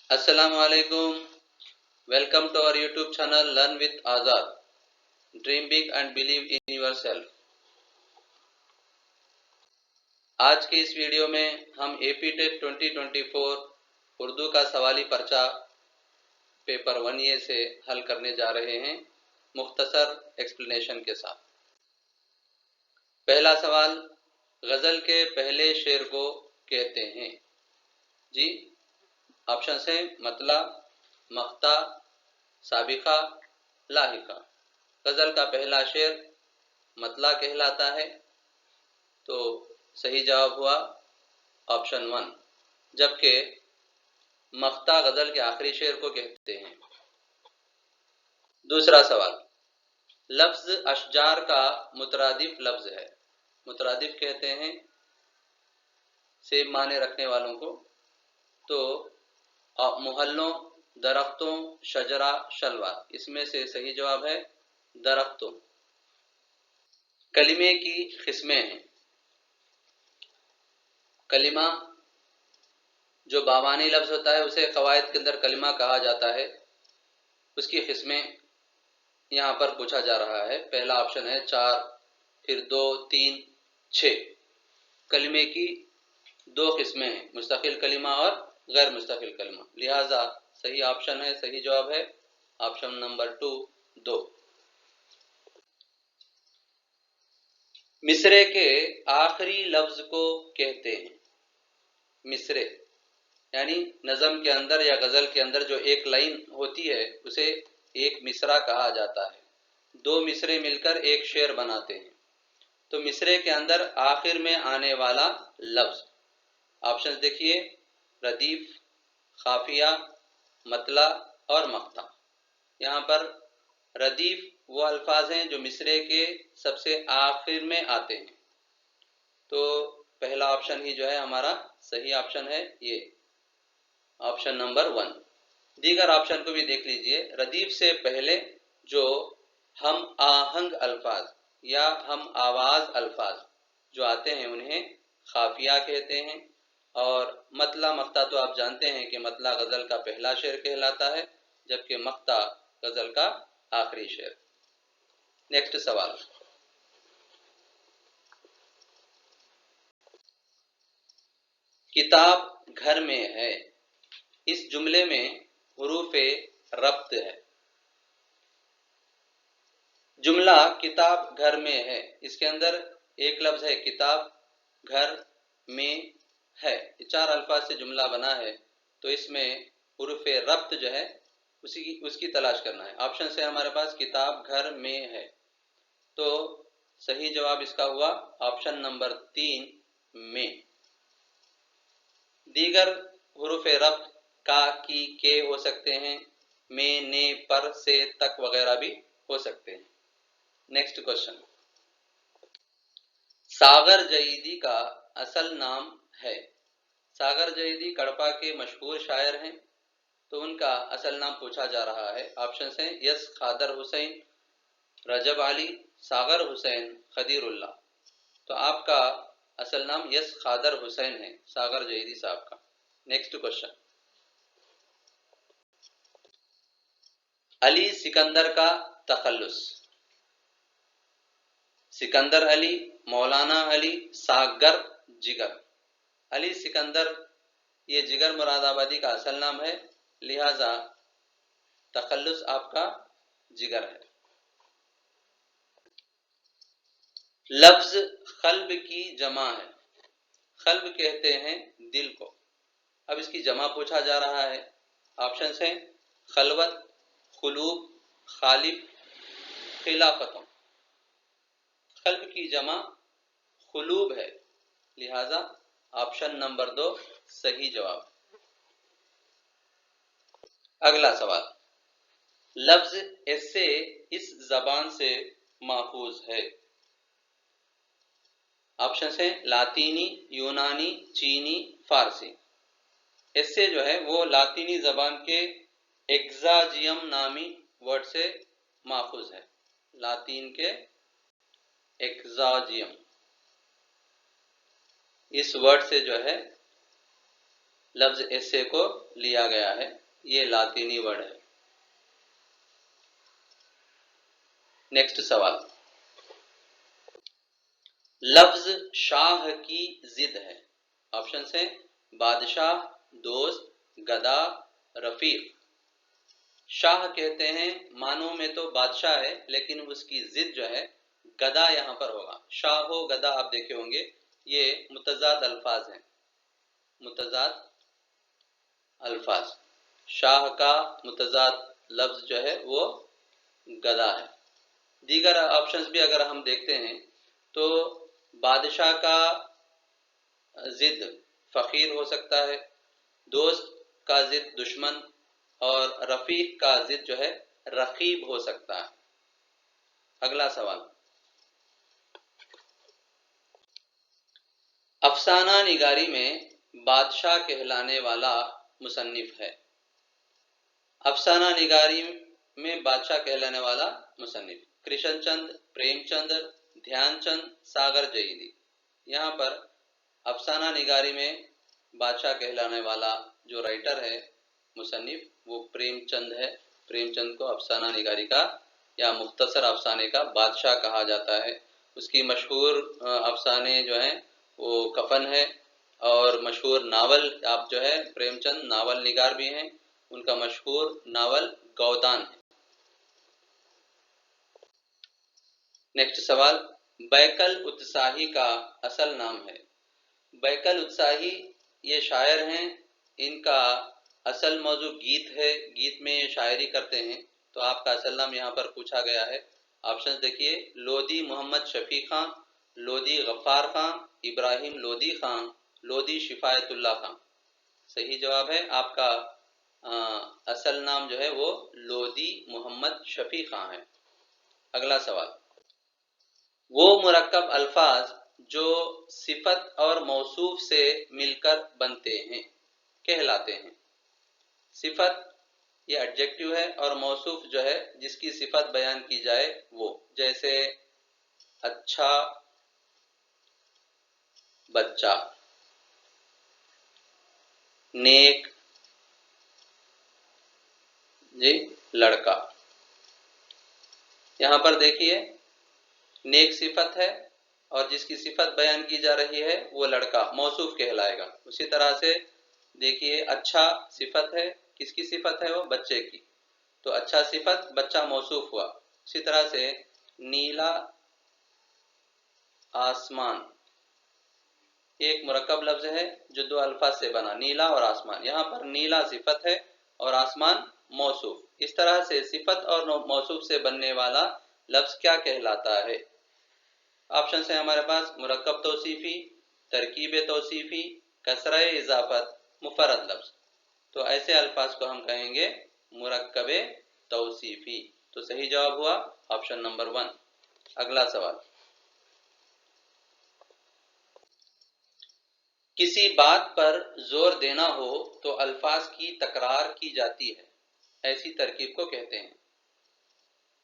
Assalamualaikum. Welcome to our YouTube channel Learn with Azad. Dream big and believe in yourself. आज के इस video में हम AP TET 2024 Urdu का सवाली पर्चा पेपर 1A से हल करने जा रहे हैं मुख्तसर एक्सप्लेनेशन के साथ। पहला सवाल, गज़ल के पहले शेर को कहते हैं जी। ऑप्शन है मतला, मख्ता, साबिका, लाहिका। गज़ल का पहला शेर मतला कहलाता है, तो सही जवाब हुआ ऑप्शन 1, जबकि मख्ता गज़ल के आखिरी शेर को कहते हैं। दूसरा सवाल, लफ्ज़ अशजार का मुतरादिफ लफ्ज़ है। मुतरादिफ कहते हैं सेम माने रखने वालों को। तो मोहल्लों, दरख्तों, शजरा, शलवार, इसमें से सही जवाब है दरख्तों। कलिमे की किस्में हैं। कलिमा जो बावानी लफ्ज़ होता है उसे कवायद के अंदर कलिमा कहा जाता है। उसकी किस्में यहाँ पर पूछा जा रहा है। पहला ऑप्शन है 4, फिर 2, 3, 6। कलिमे की 2 किस्में हैं, मुस्तकिल कलिमा और गैर मुस्तकिल कलिमा। लिहाजा सही ऑप्शन है, सही जवाब है ऑप्शन नंबर 2, 2। मिसरे के आखिरी लफ्ज़ को कहते हैं। मिसरे यानी नज़म के अंदर या गज़ल के अंदर जो एक लाइन होती है उसे एक मिसरा कहा जाता है। 2 मिसरे मिलकर एक शेर बनाते हैं। तो मिसरे के अंदर आखिर में आने वाला लफ्ज़, ऑप्शन देखिए, रदीफ, खाफिया, मतला और मख्ता। यहाँ पर रदीफ वो अल्फाज हैं जो मिसरे के सबसे आखिर में आते हैं। तो पहला ऑप्शन ही जो है हमारा सही ऑप्शन है, ये ऑप्शन नंबर 1। दीगर ऑप्शन को भी देख लीजिए। रदीफ से पहले जो हम आहंग अल्फाज या हम आवाज अल्फाज जो आते हैं उन्हें खाफिया कहते हैं। और मतला, मख्ता तो आप जानते हैं कि मतला गज़ल का पहला शेर कहलाता है, जबकि मख्ता गज़ल का आखिरी शेर। नेक्स्ट सवाल, किताब घर में है। इस जुमले में हुरूफे रब्त है। जुमला किताब घर में है, इसके अंदर एक लफ्ज़ है किताब, घर में है। 4 अल्फाज से जुमला बना है, तो इसमें हुरूफे रब्त जो है उसकी तलाश करना है। ऑप्शन से हमारे पास किताब घर में है, तो सही जवाब इसका हुआ ऑप्शन नंबर 3, में। दीगर हुरूफे रब्त का, की, के हो सकते हैं, में, ने, पर, से, तक वगैरह भी हो सकते हैं। नेक्स्ट क्वेश्चन, सागर जईदी का असल नाम है। सागर जईदी कड़पा के मशहूर शायर हैं, तो उनका असल नाम पूछा जा रहा है। ऑप्शन हैं यस खादर हुसैन, रजब अली, सागर हुसैन, खदीरुल्लाह। तो आपका असल नाम यस खादर हुसैन है, सागर जईदी साहब का। नेक्स्ट क्वेश्चन, अली सिकंदर का तखल्लुस। सिकंदर अली, मौलाना अली, सागर, जिगर। अली सिकंदर ये जिगर मुरादाबादी का असल नाम है, लिहाजा तखल्लुस आपका जिगर है। लफ्ज खल्ब की जमा है। खल्ब कहते हैं दिल को। अब इसकी जमा पूछा जा रहा है। ऑप्शन हैं खलवत, खुलूब, खालिब, खिलाफतों। खल्ब की जमा खुलूब है, लिहाजा ऑप्शन नंबर 2 सही जवाब। अगला सवाल, लफ्ज ऐसे इस जबान से माखूज है। ऑप्शन है लातीनी, यूनानी, चीनी, फारसी। ऐसे जो है वो लातीनी जबान के एक्साजियम नामी वर्ड से माखूज है। लातीन के एक्साजियम, इस वर्ड से जो है लफ्ज ऐसे को लिया गया है, ये लातीनी वर्ड है। नेक्स्ट सवाल, लफ्ज शाह की जिद है। ऑप्शन है बादशाह, दोस्त, गदा, रफीक। शाह कहते हैं मानो में तो बादशाह है, लेकिन उसकी जिद जो है गदा यहां पर होगा। शाह हो गदा आप देखे होंगे, ये मुतजाद अल्फाज हैं, मुतजाद अल्फाज। शाह का मुतजाद लफ्ज जो है वो गदा है। दीगर ऑप्शंस भी अगर हम देखते हैं तो बादशाह का जिद फकीर हो सकता है, दोस्त का जिद दुश्मन, और रफीक का जिद जो है रकीब हो सकता है। अगला सवाल, अफसाना निगारी में बादशाह कहलाने वाला मुसन्निफ है। अफसाना निगारी में बादशाह कहलाने वाला मुसन्निफ कृष्णचंद, प्रेमचंद, ध्यानचंद, सागर जयीदी। यहाँ पर अफसाना निगारी में बादशाह कहलाने वाला जो राइटर है, मुसन्निफ, वो प्रेमचंद है। प्रेमचंद को अफसाना निगारी का या मुख्तसर अफसाने का बादशाह कहा जाता है। उसकी मशहूर अफसाने जो हैं वो कफन है, और मशहूर नावल आप जो है प्रेमचंद नावल निगार भी हैं, उनका मशहूर नावल गौदान है। नेक्स्ट सवाल, बैकल उत्साही का असल नाम है। बैकल उत्साही ये शायर हैं, इनका असल मौजू गीत है, गीत में शायरी करते हैं। तो आपका असल नाम यहाँ पर पूछा गया है। ऑप्शन देखिए, लोधी मोहम्मद शफी खां, लोधी गफ्फार खां, इब्राहिम लोधी खां, लोधी शिफायतुल्लाह खां। सही जवाब है आपका असल नाम जो है वो लोधी मोहम्मद शफी खां है। अगला सवाल, वो मुरक्कब अल्फाज जो सिफत और मौसूफ से मिलकर बनते हैं कहलाते हैं। सिफत ये एडजेक्टिव है, और मौसूफ जो है जिसकी सिफत बयान की जाए वो, जैसे अच्छा बच्चा, नेक जी लड़का। यहां पर देखिए नेक सिफत है, और जिसकी सिफत बयान की जा रही है वो लड़का मौसूफ कहलाएगा। उसी तरह से देखिए अच्छा सिफत है, किसकी सिफत है वो बच्चे की, तो अच्छा सिफत बच्चा मौसूफ हुआ। उसी तरह से नीला आसमान एक मुरक्कब लफ्ज है जो दो अल्फाज से बना, नीला और आसमान। यहाँ पर नीला सिफत है और आसमान मौसूफ। इस तरह से सिफत और मौसूफ से बनने वाला लफ्ज क्या कहलाता है? ऑप्शन है हमारे पास मुरक्कब तौसीफी, तरकीब तौसीफी, कसरा इजाफत, मुफरद लफ्ज। तो ऐसे अल्फाज को हम कहेंगे मुरक्कब तौसीफी। तो सही जवाब हुआ ऑप्शन नंबर 1। अगला सवाल, किसी बात पर जोर देना हो तो अल्फाज की तकरार की जाती है, ऐसी तरकीब को कहते हैं।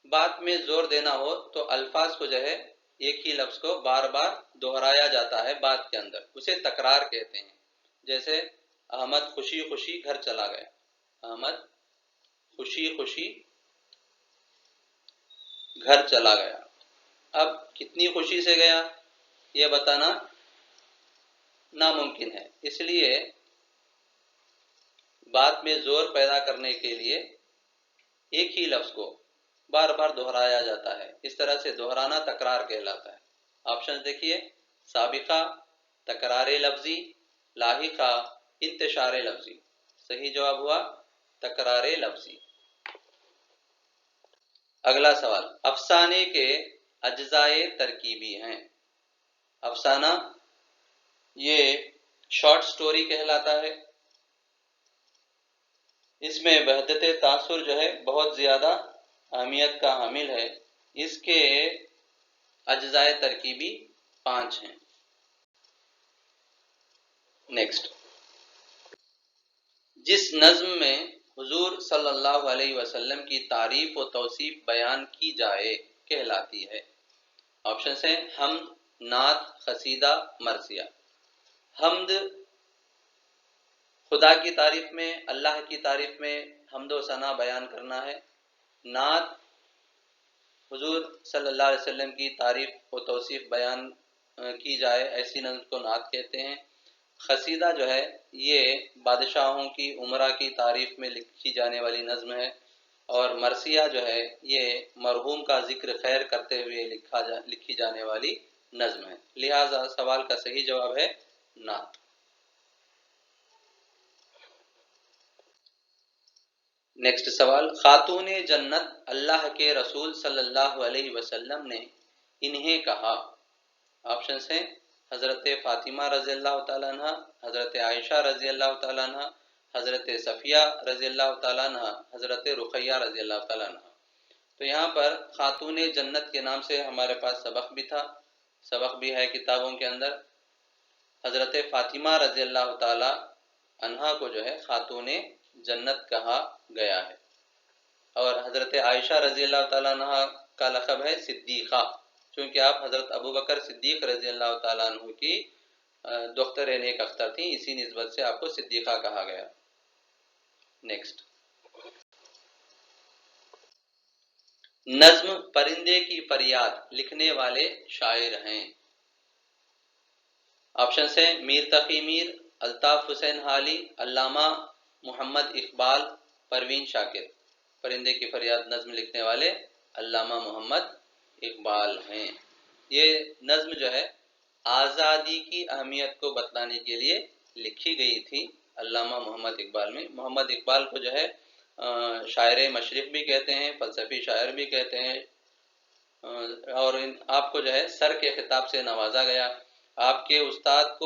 बात में जोर देना हो तो अल्फाज को जो है एक ही लफ्ज को बार बार दोहराया जाता है बात के अंदर, उसे तकरार कहते हैं। जैसे अहमद खुशी खुशी घर चला गया, अहमद खुशी खुशी घर चला गया। अब कितनी खुशी से गया यह बताना नामुमकिन है, इसलिए बात में जोर पैदा करने के लिए एक ही लफ्ज को बार बार दोहराया जाता है। इस तरह से दोहराना तकरार कहलाता है। ऑप्शन देखिए, साबिका, तकरारे लफ्जी, लाहिका, इंतशारे लफ्जी। सही जवाब हुआ तकरारे लफ्जी। अगला सवाल, अफसाने के अज्जाए तरकीबी हैं। अफसाना ये शॉर्ट स्टोरी कहलाता है, इसमें वहदत तासुर जो है बहुत ज्यादा अहमियत का हामिल है। इसके अज्जाए तरकीबी 5 हैं। नेक्स्ट, जिस नज्म में हुजूर सल्लल्लाहु अलैहि वसल्लम की तारीफ व तौसीफ बयान की जाए कहलाती है। ऑप्शन है हम्द, नात, खसीदा, मरसिया। हम्द खुदा की तारीफ में, अल्लाह की तारीफ में हम्दो सना बयान करना है। नात हुजूर सल्लल्लाहु अलैहि वसल्लम की तारीफ व तौसीफ बयान की जाए, ऐसी नज़्म को नात कहते हैं। खसीदा जो है ये बादशाहों की उमरा की तारीफ में लिखी जाने वाली नज़्म है, और मरसिया जो है ये मरहूम का जिक्र खैर करते हुए लिखी जाने वाली नज़्म है। लिहाजा सवाल का सही जवाब है नात। नेक्स्ट सवाल, खातून जन्नत अल्लाह के रसूल सल्लल्लाहु अलैहि वसल्लम ने इन्हें कहा। ऑप्शन हैं हज़रत फ़ातिमा रज़ी अल्लाह तआला अन्हा, हज़रत आयशा रज़ी अल्लाह तआला अन्हा, हज़रत सफ़िया रज़ी अल्लाह तआला अन्हा, हज़रत रुक़ैया रज़ी अल्लाह तआला अन्हा। तो यहाँ पर खातून जन्नत के नाम से हमारे पास सबक भी था, सबक भी है किताबों के अंदर। हज़रत फ़ातिमा रज़ी अल्लाह तआला अन्हा को जो है खातून जन्नत कहा गया है, और हज़रत आयशा रज़ी अल्लाह तआला अन्हा का लक़ब है सिद्दीक़ा, क्योंकि आप हज़रत अबू बकर सिद्दीक़ रज़ी अल्लाह तआला अन्हु की दुख्तर नेक अख्तर थी, इसी निस्बत से आपको सिद्दीक़ा कहा गया। नेक्स्ट, नज़्म परिंदे की फरियाद लिखने वाले शायर हैं। ऑप्शन है मीर तकी मीर, अल्ताफ हुसैन हाली, अल्लामा मोहम्मद इकबाल, परवीन शाकिर। परिंदे की फरियाद नज़्म लिखने वाले अल्लामा मोहम्मद इकबाल हैं। ये नज़्म जो है आज़ादी की अहमियत को बतलाने के लिए लिखी गई थी अल्लामा मोहम्मद इकबाल में। मोहम्मद इकबाल को जो है शायर मशरिक़ भी कहते हैं, फ़लसफ़ी शायर भी कहते हैं, और आपको जो है सर के खिताब से नवाजा गया। आपके उस्ताद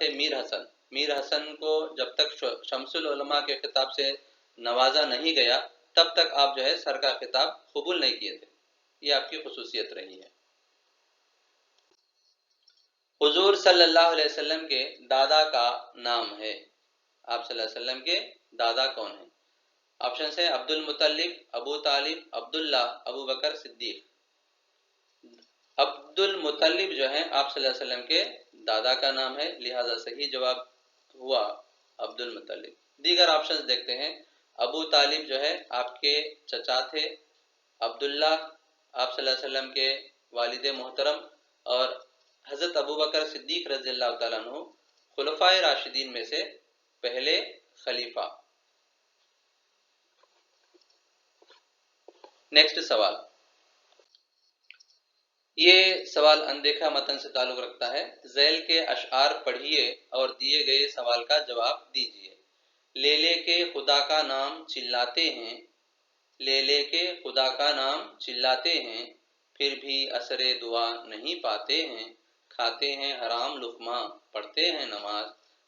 थे मीर हसन। मीर हसन को जब तक शम्सुल उलमा के खिताब से नवाजा नहीं गया, तब तक आप जो है सर का खिताब कबूल नहीं किए थे। ये आपकी खुसूसियत रही है। हुजूर सल्लल्लाहु अलैहि वसल्लम के दादा का नाम है। आप सल्लल्लाहु अलैहि वसल्लम के दादा कौन है? ऑप्शन है अब्दुल मुत्तलिब, अबू तालिब, अब्दुल्ला, अबू बकर, सिद्दीक। अब्दुल मुत्तलिब जो है आप सल्लल्लाहु अलैहि वसल्लम के दादा का नाम है, लिहाजा सही जवाब हुआ अब्दुल मुत्तलिब। दीगर ऑप्शंस देखते हैं। अबू तालिब जो है आपके चचा थे, अब्दुल्ला आप सल्लल्लाहु अलैहि वसल्लम के वालिद मोहतरम, और हज़रत अबू बकर सिद्दीक रज़ी अल्लाह तआला अन्हु खुलफाए राशिदीन में से पहले खलीफा। नेक्स्ट सवाल, ये सवाल अनदेखा मतन से ताल्लुक रखता है। ज़ैल के अशआर पढ़िए और दिए गए सवाल का जवाब दीजिए। ले ले के खुदा का नाम चिल्लाते हैं, ले ले के खुदा का नाम चिल्लाते हैं, फिर भी असरे दुआ नहीं पाते हैं, खाते हैं हराम लुक़मा, पढ़ते हैं नमाज,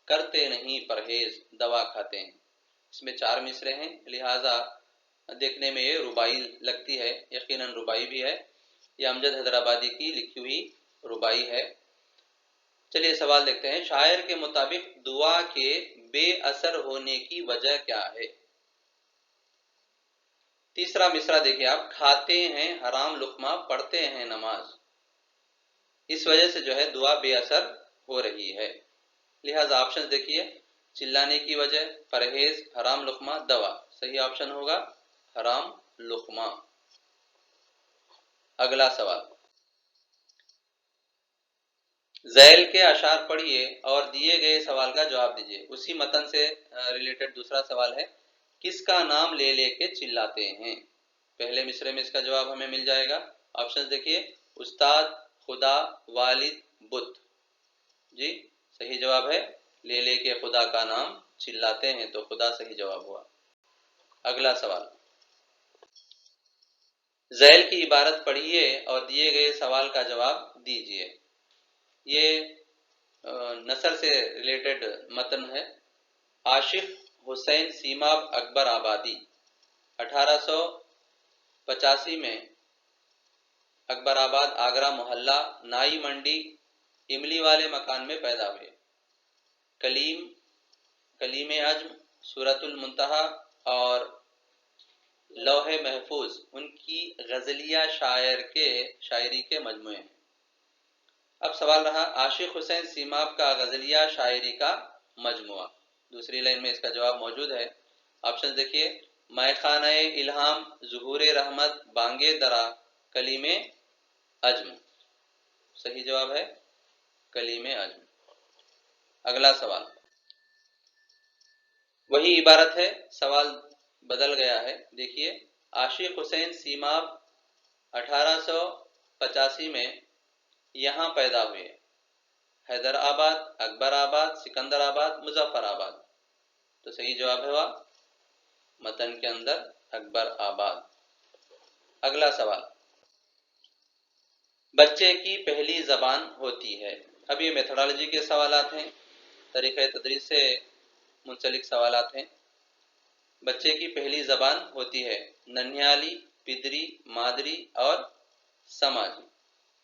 करते नहीं परहेज, दवा खाते हैं। इसमें 4 मिसरे हैं, लिहाजा देखने में ये रुबाई लगती है, यकीनन रुबाई भी है। ये अमजद हैदराबादी की लिखी हुई रुबाई है। चलिए सवाल देखते हैं। शायर के मुताबिक दुआ के बेअसर होने की वजह क्या है? तीसरा मिसरा देखिए आप, खाते हैं हराम लुक़मा, पढ़ते हैं नमाज, इस वजह से जो है दुआ बेअसर हो रही है। लिहाजा ऑप्शन देखिए, चिल्लाने की वजह, परहेज, हराम लुक़मा, दवा। सही ऑप्शन होगा हराम लुक़मा। अगला सवाल, ज़ैल के अशार पढ़िए और दिए गए सवाल का जवाब दीजिए। उसी मतन से रिलेटेड दूसरा सवाल है, किसका नाम ले लेके चिल्लाते हैं? पहले मिसरे में इसका जवाब हमें मिल जाएगा। ऑप्शन देखिए, उस्ताद, खुदा, वालिद, बुत। जी सही जवाब है ले लेके खुदा का नाम चिल्लाते हैं, तो खुदा सही जवाब हुआ। अगला सवाल, ज़ैल की इबारत पढ़िए और दिए गए सवाल का जवाब दीजिए। ये नसर से रिलेटेड मतन है। आशिफ हुसैन सीमाब अकबर आबादी 1885 में अकबराबाद आगरा मोहल्ला नाई मंडी इमली वाले मकान में पैदा हुए। कलीम अज्म, सूरतुल मुंतहा और लौहे महफूज उनकी गजलिया शायरी के मजमुए हैं। अब सवाल रहा, आशिक हुसैन सीमाब का गजलिया शायरी का मजमुआ। दूसरी लाइन में इसका जवाब मौजूद है। ऑप्शन देखिए, मैखाने इल्हाम, ज़ुहूरे रहमत, बांगे दरा, कलीमे अज्म। सही जवाब है कलीमे अज्म। अगला सवाल, वही इबारत है, सवाल बदल गया है। देखिए, आशिक हुसैन सीमाब 1885 में यहाँ पैदा हुए। हैदराबाद, अकबराबाद, सिकंदराबाद, मुजफ्फराबाद। तो सही जवाब है वह मतन के अंदर अकबराबाद। अगला सवाल, बच्चे की पहली जबान होती है। अब ये मेथोडोलॉजी के सवालात हैं, तरीक़े तदरीस से मुंसलिक सवालात हैं। बच्चे की पहली जबान होती है नन्ह्याली, पिदरी, मादरी और समाजी।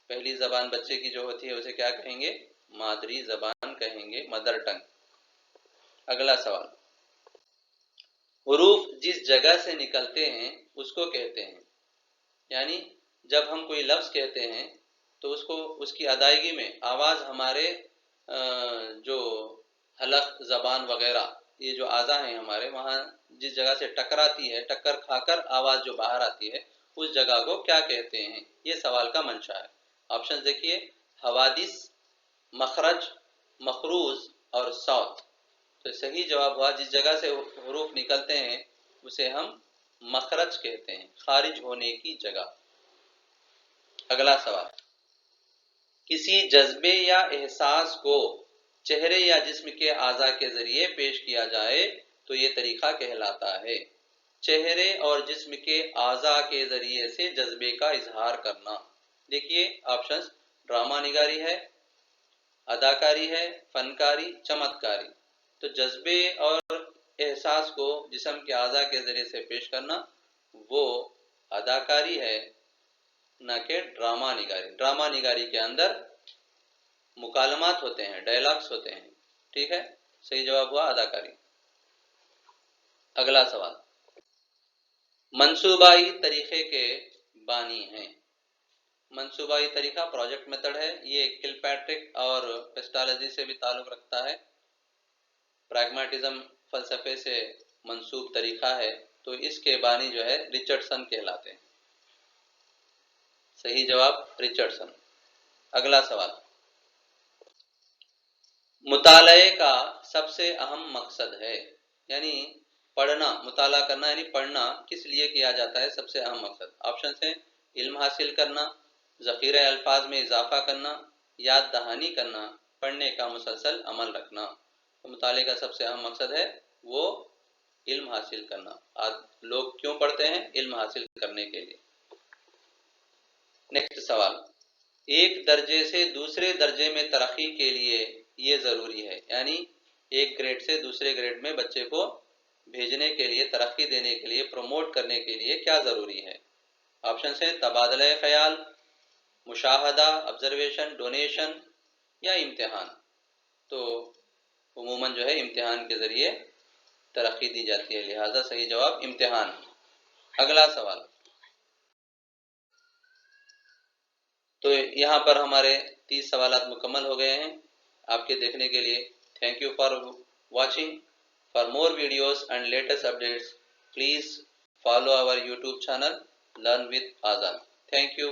पहली जबान बच्चे की जो होती है उसे क्या कहेंगे? मादरी जबान कहेंगे, मदर टंग। अगला सवाल, हुरूफ जिस जगह से निकलते हैं उसको कहते हैं। यानी जब हम कोई लफ्ज़ कहते हैं तो उसको, उसकी अदायगी में आवाज़ हमारे जो हलक, ज़बान वगैरह, ये जो आज़ा हैं हमारे, वहाँ जिस जगह से टकराती है, टक्कर खाकर आवाज़ जो बाहर आती है, उस जगह को क्या कहते हैं? ये सवाल का मंशा है। ऑप्शन देखिए, हवादिस, मखरज, मखरूज और सौत। तो सही जवाब हुआ, जिस जगह से हुरूफ निकलते हैं उसे हम मखरज कहते हैं, खारिज होने की जगह। अगला सवाल, किसी जज्बे या एहसास को चेहरे या जिस्म के आज़ा के जरिए पेश किया जाए तो ये तरीका कहलाता है। चेहरे और जिस्म के आज़ा के जरिए से जज्बे का इजहार करना। देखिए ऑप्शंस, ड्रामा निगारी है, अदाकारी है, फनकारी, चमत्कारी। तो जज्बे और एहसास को जिस्म के आज़ा के जरिए से पेश करना वो अदाकारी है, न कि ड्रामा निगारी। ड्रामा निगारी के अंदर मुकालमात होते हैं, डायलॉग्स होते हैं। ठीक है, सही जवाब हुआ अदाकारी। अगला सवाल, मंसूबाई तरीके के बानी हैं। मंसूबाई तरीका प्रोजेक्ट मेथड है, ये किलपैट्रिक और पेस्टोलॉजी से भी ताल्लुक़ रखता है। प्रैग्मेटिज्म फलसफे से मंसूब तरीका है, तो इसके बानी जो है रिचर्डसन कहलाते हैं। सही जवाब रिचर्डसन। अगला सवाल, मुताले का सबसे अहम मकसद है। यानी पढ़ना, मुताला करना यानी पढ़ना किस लिए किया जाता है, सबसे अहम मकसद। ऑप्शन है, इल्म हासिल करना, ज़ख़ीरे अल्फाज में इजाफा करना, याद दहानी करना, पढ़ने का मुसलसल अमल रखना। तो मुताले का सबसे अहम मकसद है वो इल्म हासिल करना। आज लोग क्यों पढ़ते हैं? इल्म हासिल करने के लिए। नेक्स्ट सवाल, एक दर्जे से दूसरे दर्जे में तरक्की के लिए ये ज़रूरी है। यानी एक ग्रेड से दूसरे ग्रेड में बच्चे को भेजने के लिए, तरक्की देने के लिए, प्रमोट करने के लिए क्या ज़रूरी है? ऑप्शन है, तबादला ख्याल, मुशाहदा, ऑब्जर्वेशन, डोनेशन या इम्तिहान। तो उमूमन जो है इम्तिहान के ज़रिए तरक्की दी जाती है, लिहाजा सही जवाब इम्तिहान। अगला सवाल, तो यहाँ पर हमारे 30 सवालात मुकम्मल हो गए हैं। आपके देखने के लिए thank you for watching. For more videos and latest updates please follow our YouTube channel Learn with Azan. Thank you.